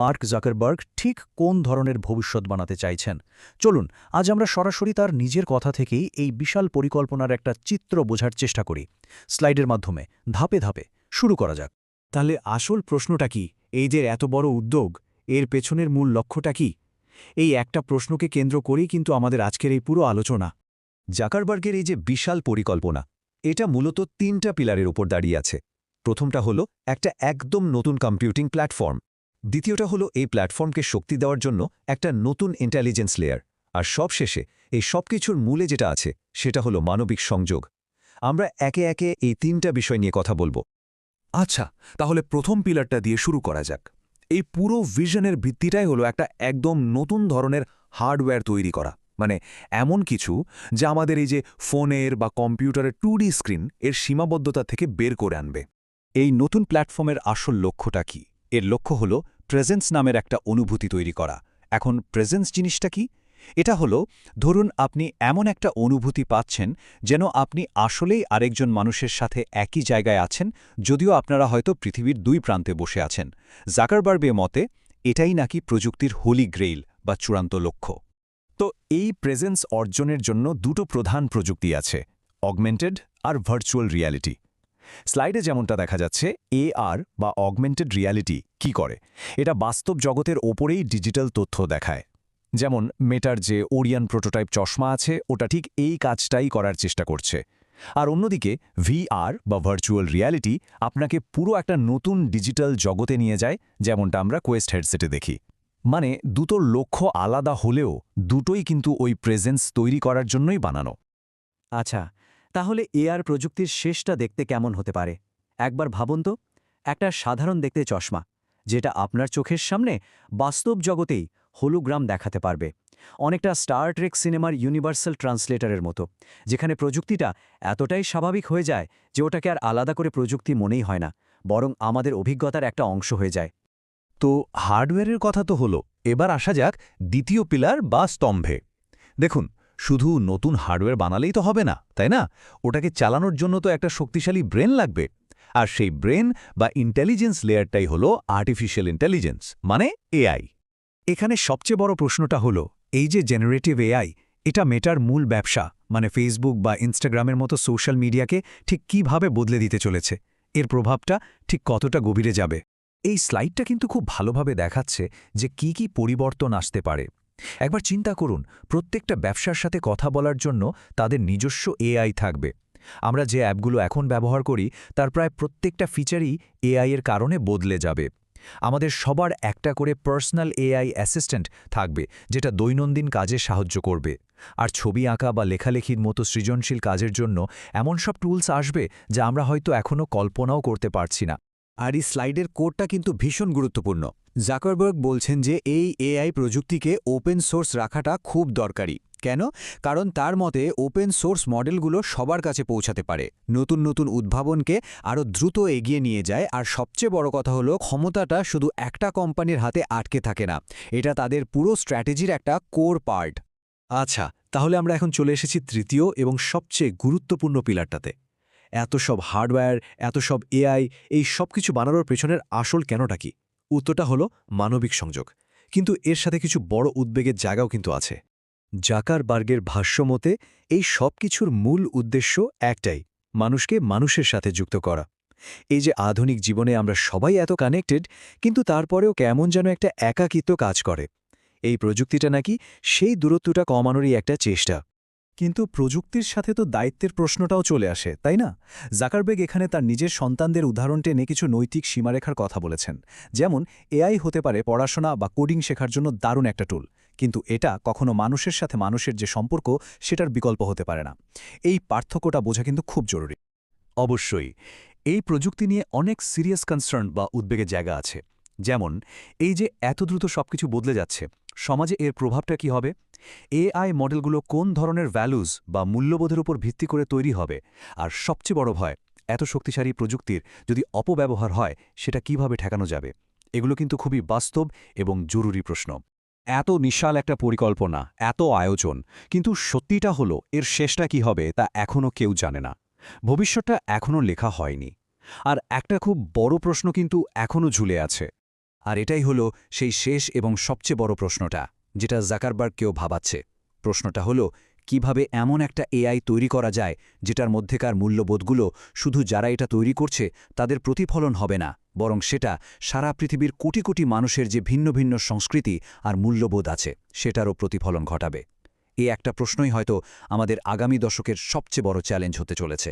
Mark Zuckerberg ঠিক কোন ধরনের ভবিষ্যৎ বানাতে চাইছেন? চলুন আজ আমরা সরাসরি তার নিজের কথা থেকেই এই বিশাল পরিকল্পনার একটা চিত্র বোঝার চেষ্টা করি। স্লাইডের মাধ্যমে ধাপে ধাপে শুরু করা যাক। তাহলে আসল প্রশ্নটা কি? এই যে এত বড় উদ্যোগ, এর পেছনের মূল লক্ষ্যটা কি? এই একটা প্রশ্নকে কেন্দ্র করেই কিন্তু আমাদের আজকের এই পুরো আলোচনা। জাকারবার্গের এই যে বিশাল পরিকল্পনা, এটা মূলত ৩টা পিলারের উপর দাঁড়িয়ে আছে। প্রথমটা হলো একটা একদম নতুন কম্পিউটিং প্ল্যাটফর্ম। দ্বিতীয়টা হলো এই প্ল্যাটফর্মকে শক্তি দেওয়ার জন্য একটা নতুন ইন্টেলিজেন্স লেয়ার। আর সবশেষে এই সবকিছুর মূলে যেটা আছে সেটা হলো মানবিক সংযোগ। আমরা একে একে এই ৩টা বিষয় নিয়ে কথা বলবো। আচ্ছা, তাহলে প্রথম পিলারটা দিয়ে শুরু করা যাক। এই পুরো ভিশনের ভিত্তিটাই হলো একটা একদম নতুন ধরনের হার্ডওয়্যার তৈরি করা, মানে এমন কিছু যা আমাদের এই যে ফোনের বা কম্পিউটারের 2D স্ক্রিন এর সীমাবদ্ধতা থেকে বের করে আনবে। এই নতুন প্ল্যাটফর্মের আসল লক্ষ্যটা কি? এর লক্ষ্য হলো প্রেজেন্স নামের একটা অনুভূতি তৈরি করা। এখন প্রেজেন্স জিনিসটা কি? এটা হলো, ধরুন আপনি এমন একটা অনুভূতি পাচ্ছেন যেন আপনি আসলেই আরেকজন মানুষের সাথে একই জায়গায় আছেন, যদিও আপনারা হয়তো পৃথিবীর ২ প্রান্তে বসে আছেন। জাকারবার্গের মতে এটাই নাকি প্রযুক্তির হোলি গ্রেইল বা চূড়ান্ত লক্ষ্য। তো এই প্রেজেন্স অর্জনের জন্য দুটো প্রধান প্রযুক্তি আছে, অগমেন্টেড আর ভার্চুয়াল রিয়ালিটি। স্লাইডে যেমনটা দেখা যাচ্ছে, এআর বা অগমেন্টেড রিয়ালিটি কি করে? এটা বাস্তব জগতের ওপরেই ডিজিটাল তথ্য দেখায়। যেমন মেটার যে ওরিয়ান প্রোটোটাইপ চশমা আছে, ওটা ঠিক এই কাজটাই করার চেষ্টা করছে। আর অন্যদিকে ভিআর বা ভার্চুয়াল রিয়ালিটি আপনাকে পুরো একটা নতুন ডিজিটাল জগতে নিয়ে যায়, যেমনটা আমরা কোয়েস্ট হেডসেটে দেখি। মানে দুটো লক্ষ্য আলাদা হলেও দুটোই কিন্তু ওই প্রেজেন্স তৈরি করার জন্যই বানানো। আচ্ছা, তাহলে এআর প্রযুক্তির শেষটা দেখতে কেমন হতে পারে? একবার ভাবুন তো, একটা সাধারণ দেখতে চশমা, যেটা আপনার চোখের সামনে বাস্তব জগতেই হোলোগ্রাম দেখাতে পারবে। অনেকটা স্টার ট্রেক সিনেমার ইউনিভার্সাল ট্রান্সলেটরের মতো, যেখানে প্রযুক্তিটা এতটাই স্বাভাবিক হয়ে যায় যে ওটাকে আর আলাদা করে প্রযুক্তি মনেই হয় না, বরং আমাদের অভিজ্ঞতার একটা অংশ হয়ে যায়। তো হার্ডওয়্যারের কথা তো হলো, এবার আসা যাক দ্বিতীয় পিলার বা স্তম্ভে। দেখুন, শুধু নতুন হার্ডওয়্যার বানালেই তো হবে না, তাই না? ওটাকে চালানোর জন্য তো একটা শক্তিশালী ব্রেন লাগবে। আর সেই ব্রেন বা ইন্টেলিজেন্স লেয়ারটাই হলো আর্টিফিশিয়াল ইন্টেলিজেন্স, মানে এআই। এখানে সবচেয়ে বড় প্রশ্নটা হলো, এই যে জেনারেটিভ এআই, এটা মেটার মূল ব্যবসা মানে ফেসবুক বা ইনস্টাগ্রামের মতো সোশ্যাল মিডিয়াকে ঠিক কিভাবে বদলে দিতে চলেছে? এর প্রভাবটা ঠিক কতটা গভীরে যাবে? এই স্লাইডটা কিন্তু খুব ভালোভাবে দেখাচ্ছে যে কি কি পরিবর্তন আসতে পারে। একবার চিন্তা করুন, প্রত্যেকটা ব্যবসার সাথে কথা বলার জন্য তাদের নিজস্ব এআই থাকবে। আমরা যে অ্যাপগুলো এখন ব্যবহার করি তার প্রায় প্রত্যেকটা ফিচারই এআই এর কারণে বদলে যাবে। আমাদের সবার একটা করে পার্সোনাল এআই অ্যাসিস্ট্যান্ট থাকবে, যেটা দৈনন্দিন কাজে সাহায্য করবে। আর ছবি আঁকা বা লেখালেখির মতো সৃজনশীল কাজের জন্য এমন সব টুলস আসবে যা আমরা হয়তো এখনও কল্পনাও করতে পারছি না। আর এই স্লাইডের কোডটা কিন্তু ভীষণ গুরুত্বপূর্ণ। জাকারবার্গ বলছেন যে এই এআই প্রযুক্তিকে ওপেন সোর্স রাখাটা খুব দরকারি। কেন? কারণ তার মতে ওপেন সোর্স মডেলগুলো সবার কাছে পৌঁছাতে পারে, নতুন নতুন উদ্ভাবনকে আরও দ্রুত এগিয়ে নিয়ে যায়। আর সবচেয়ে বড় কথা হলো, ক্ষমতাটা শুধু একটা কোম্পানির হাতে আটকে থাকে না, এটা তাদের পুরো স্ট্র্যাটেজির একটা কোর পার্ট। আচ্ছা, তাহলে আমরা এখন চলে এসেছি তৃতীয় এবং সবচেয়ে গুরুত্বপূর্ণ পিলারটাতে। এত সব হার্ডওয়্যার, এত সব এআই, এই সব কিছু বানানোর পেছনের আসল কেনটা কি? উত্তরটা হলো মানবিক সংযোগ। কিন্তু এর সাথে কিছু বড় উদ্বেগের জায়গাও কিন্তু আছে। জাকারবার্গের ভাষ্যমতে এই সব কিছুর মূল উদ্দেশ্য একটাই, মানুষকে মানুষের সাথে যুক্ত করা। এই যে আধুনিক জীবনে আমরা সবাই এত কানেক্টেড, কিন্তু তারপরেও কেমন যেন একটা একাকিত্ব কাজ করে। এই প্রযুক্তিটা নাকি সেই দূরত্বটা কমানোরই একটা চেষ্টা। কিন্তু প্রযুক্তির সাথে তো দায়িত্বের প্রশ্নটাও চলে আসে, তাই না? জাকারবার্গ এখানে তার নিজের সন্তানদের উদাহরণ টেনে কিছু নৈতিক সীমারেখার কথা বলেছেন। যেমন এআই হতে পারে পড়াশোনা বা কোডিং শেখার জন্য দারুণ একটা টুল, কিন্তু এটা কখনো মানুষের সাথে মানুষের যে সম্পর্ক সেটার বিকল্প হতে পারে না। এই পার্থক্যটা বোঝা কিন্তু খুব জরুরি। অবশ্যই এই প্রযুক্তি নিয়ে অনেক সিরিয়াস কনসার্ন বা উদ্বেগের জায়গা আছে। যেমন এই যে এত দ্রুত সবকিছু বদলে যাচ্ছে, সমাজে এর প্রভাবটা কি হবে? এআই মডেলগুলো কোন ধরনের ভ্যালুজ বা মূল্যবোধের উপর ভিত্তি করে তৈরি হবে? আর সবচেয়ে বড় ভয়, এত শক্তিশালী প্রযুক্তির যদি অপব্যবহার হয় সেটা কিভাবে ঠেকানো যাবে? এগুলো কিন্তু খুবই বাস্তব এবং জরুরি প্রশ্ন। এত বিশাল একটা পরিকল্পনা, এত আয়োজন, কিন্তু সত্যিটা হলো এর শেষটা কি হবে তা এখনও কেউ জানে না। ভবিষ্যৎটা এখনও লেখা হয়নি। আর একটা খুব বড় প্রশ্ন কিন্তু এখনও ঝুলে আছে। আর এটাই হলো সেই শেষ এবং সবচেয়ে বড় প্রশ্নটা, যেটা জাকারবার্গকেও ভাবাচ্ছে। প্রশ্নটা হলো, কিভাবে এমন একটা এআই তৈরি করা যায় যেটার মধ্যেকার মূল্যবোধগুলো শুধু যারা এটা তৈরি করছে তাদের প্রতিফলন হবে না, বরং সেটা সারা পৃথিবীর কোটি কোটি মানুষের যে ভিন্ন ভিন্ন সংস্কৃতি আর মূল্যবোধ আছে সেটারও প্রতিফলন ঘটাবে। এই একটা প্রশ্নই হয়তো আমাদের আগামী দশকের সবচেয়ে বড় চ্যালেঞ্জ হতে চলেছে।